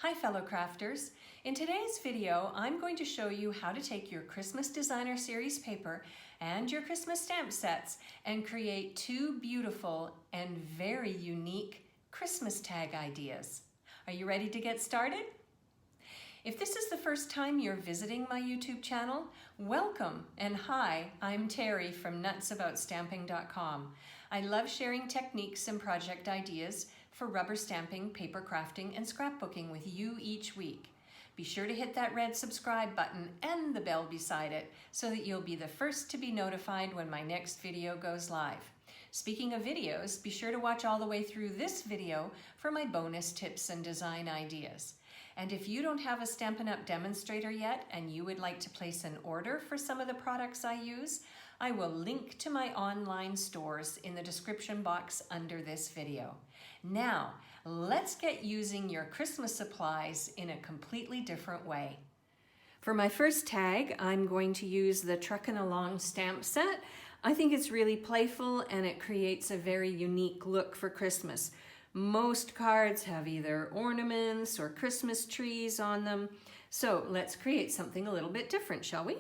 Hi fellow crafters. In today's video, I'm going to show you how to take your Christmas Designer Series paper and your Christmas stamp sets and create two beautiful and very unique Christmas tag ideas. Are you ready to get started? If this is the first time you're visiting my YouTube channel, welcome and hi, I'm Terry from nutsAboutStamping.com. I love sharing techniques and project ideas for rubber stamping, paper crafting, and scrapbooking with you each week. Be sure to hit that red subscribe button and the bell beside it so that you'll be the first to be notified when my next video goes live. Speaking of videos, be sure to watch all the way through this video for my bonus tips and design ideas. And if you don't have a Stampin' Up! Demonstrator yet and you would like to place an order for some of the products I use, I will link to my online stores in the description box under this video. Now, let's get using your Christmas supplies in a completely different way. For my first tag, I'm going to use the Truckin' Along stamp set. I think it's really playful and it creates a very unique look for Christmas. Most cards have either ornaments or Christmas trees on them. So let's create something a little bit different, shall we?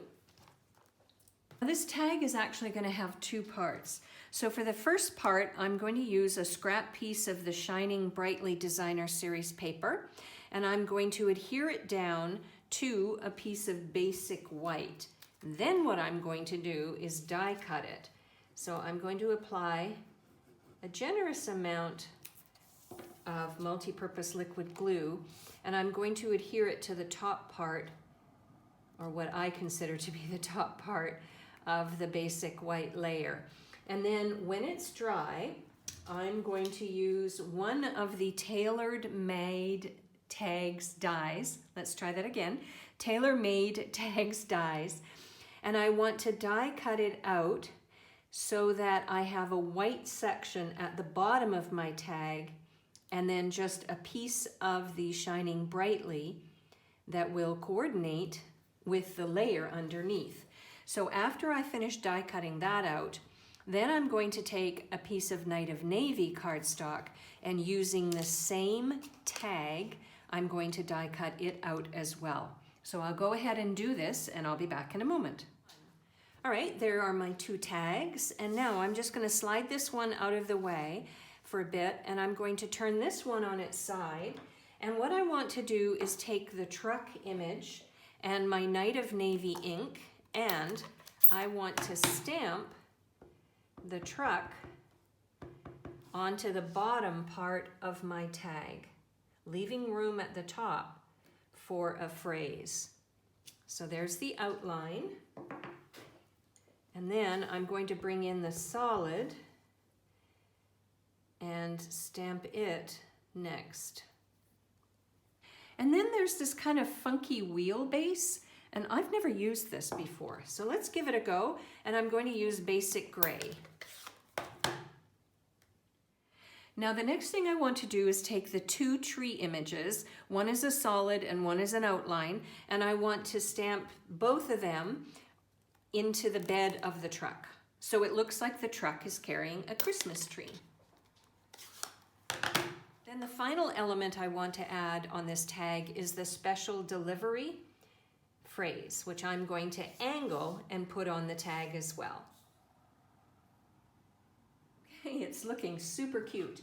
This tag is actually going to have two parts. So for the first part, I'm going to use a scrap piece of the Shining Brightly Designer Series paper, and I'm going to adhere it down to a piece of basic white. Then what I'm going to do is die cut it. So I'm going to apply a generous amount of multi-purpose liquid glue, and I'm going to adhere it to the top part, or what I consider to be the top part of the basic white layer. And then when it's dry, I'm going to use one of the tailor-made tags dies. Let's try that again. Tailor-made tags dies. And I want to die cut it out so that I have a white section at the bottom of my tag and then just a piece of the Shining Brightly that will coordinate with the layer underneath. So after I finish die cutting that out, then I'm going to take a piece of Night of Navy cardstock and using the same tag, I'm going to die cut it out as well. So I'll go ahead and do this and I'll be back in a moment. All right, there are my two tags, and now I'm just going to slide this one out of the way for a bit, and I'm going to turn this one on its side. And what I want to do is take the truck image and my Night of Navy ink, and I want to stamp the truck onto the bottom part of my tag, leaving room at the top for a phrase. So there's the outline. And then I'm going to bring in the solid and stamp it next. And then there's this kind of funky wheelbase, and I've never used this before. So let's give it a go, and I'm going to use basic gray. Now the next thing I want to do is take the two tree images, one is a solid and one is an outline, and I want to stamp both of them into the bed of the truck. So it looks like the truck is carrying a Christmas tree. Then the final element I want to add on this tag is the special delivery phrase, which I'm going to angle and put on the tag as well. Okay, it's looking super cute.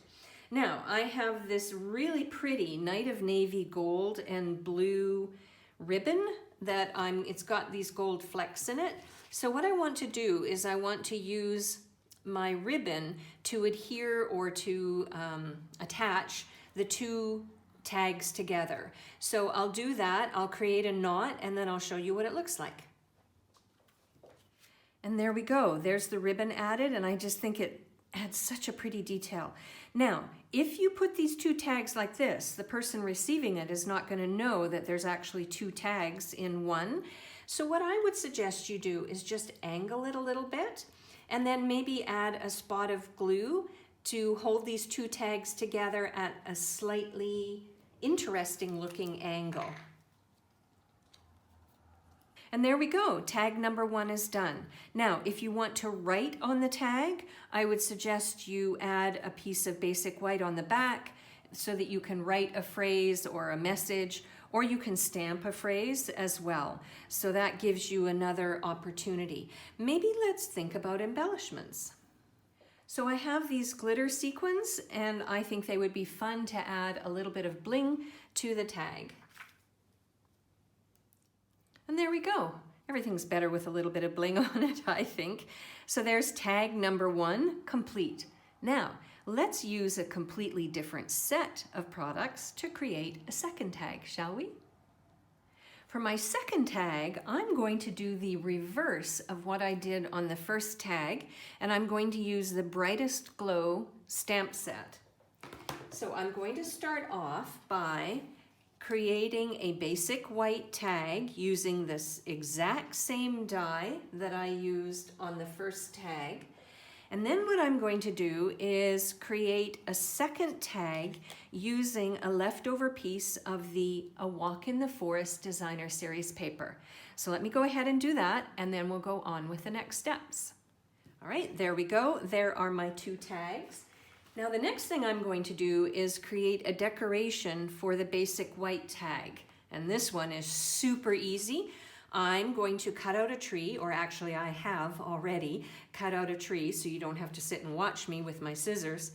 Now I have this really pretty Night of Navy gold and blue ribbon that it's got these gold flecks in it. So what I want to do is I want to use my ribbon to adhere or to attach the two tags together. So I'll do that, I'll create a knot, and then I'll show you what it looks like. And there we go, there's the ribbon added, and I just think it adds such a pretty detail. Now, if you put these two tags like this, the person receiving it is not going to know that there's actually two tags in one. So what I would suggest you do is just angle it a little bit, and then maybe add a spot of glue to hold these two tags together at a slightly interesting looking angle. And there we go, tag number one is done. Now, if you want to write on the tag, I would suggest you add a piece of basic white on the back so that you can write a phrase or a message, or you can stamp a phrase as well. So that gives you another opportunity. Maybe let's think about embellishments. So I have these glitter sequins, and I think they would be fun to add a little bit of bling to the tag. And there we go. Everything's better with a little bit of bling on it, I think. So there's tag number 1 complete. Now, let's use a completely different set of products to create a second tag, shall we? For my second tag, I'm going to do the reverse of what I did on the first tag, and I'm going to use the Brightest Glow stamp set. So I'm going to start off by creating a basic white tag using this exact same die that I used on the first tag. And then what I'm going to do is create a second tag using a leftover piece of the A Walk in the Forest Designer Series paper. So let me go ahead and do that, and then we'll go on with the next steps. All right, there we go. There are my 2 tags. Now the next thing I'm going to do is create a decoration for the basic white tag. And this one is super easy. I'm going to cut out a tree, or actually I have already cut out a tree so you don't have to sit and watch me with my scissors.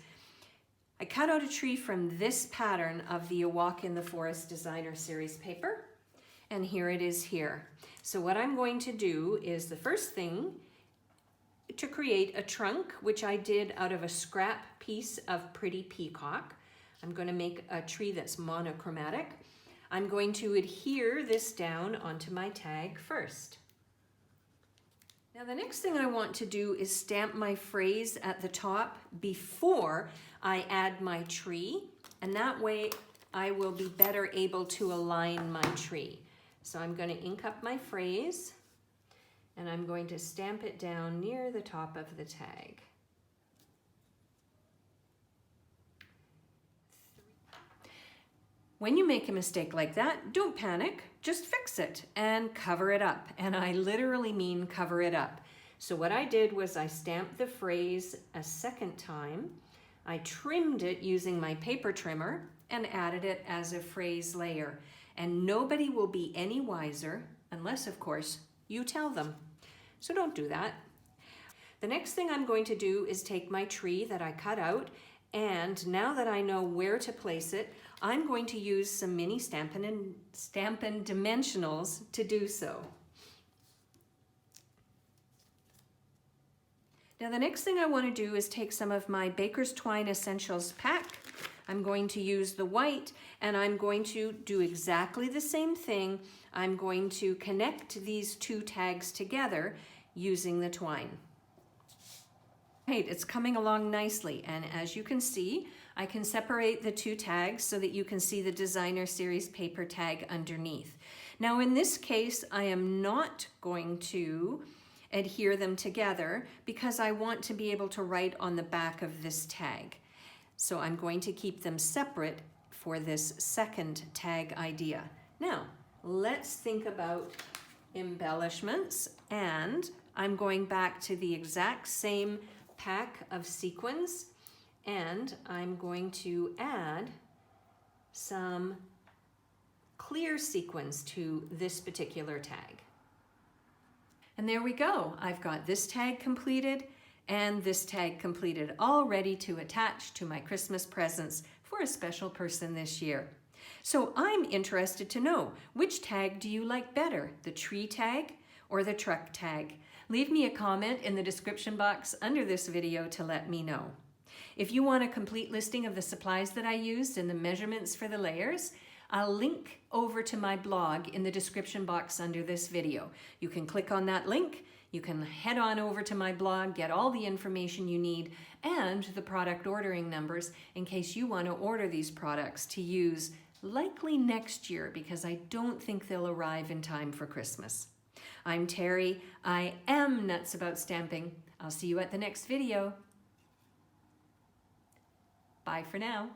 I cut out a tree from this pattern of the A Walk in the Forest Designer Series paper, and here it is here. So what I'm going to do is the first thing to create a trunk, which I did out of a scrap piece of Pretty Peacock. I'm going to make a tree that's monochromatic. I'm going to adhere this down onto my tag first. Now the next thing I want to do is stamp my phrase at the top before I add my tree, and that way I will be better able to align my tree. So I'm going to ink up my phrase, and I'm going to stamp it down near the top of the tag. When you make a mistake like that, don't panic, just fix it and cover it up. And I literally mean cover it up. So what I did was I stamped the phrase a second time. I trimmed it using my paper trimmer and added it as a phrase layer. And nobody will be any wiser unless, of course, you tell them. So don't do that. The next thing I'm going to do is take my tree that I cut out, and now that I know where to place it, I'm going to use some mini Stampin' Dimensionals to do so. Now the next thing I want to do is take some of my Baker's Twine Essentials pack. I'm going to use the white, and I'm going to do exactly the same thing. I'm going to connect these 2 tags together using the twine. Right, it's coming along nicely, and as you can see, I can separate the 2 tags so that you can see the Designer Series paper tag underneath. Now in this case, I am not going to adhere them together because I want to be able to write on the back of this tag. So I'm going to keep them separate for this second tag idea. Now, let's think about embellishments, and I'm going back to the exact same pack of sequins, and I'm going to add some clear sequins to this particular tag. And there we go. I've got this tag completed and this tag completed, all ready to attach to my Christmas presents for a special person this year. So I'm interested to know, which tag do you like better, the tree tag or the truck tag? Leave me a comment in the description box under this video to let me know. If you want a complete listing of the supplies that I used and the measurements for the layers, I'll link over to my blog in the description box under this video. You can click on that link, you can head on over to my blog, get all the information you need and the product ordering numbers in case you want to order these products to use likely next year, because I don't think they'll arrive in time for Christmas. I'm Terry. I am nuts about stamping. I'll see you at the next video. Bye for now.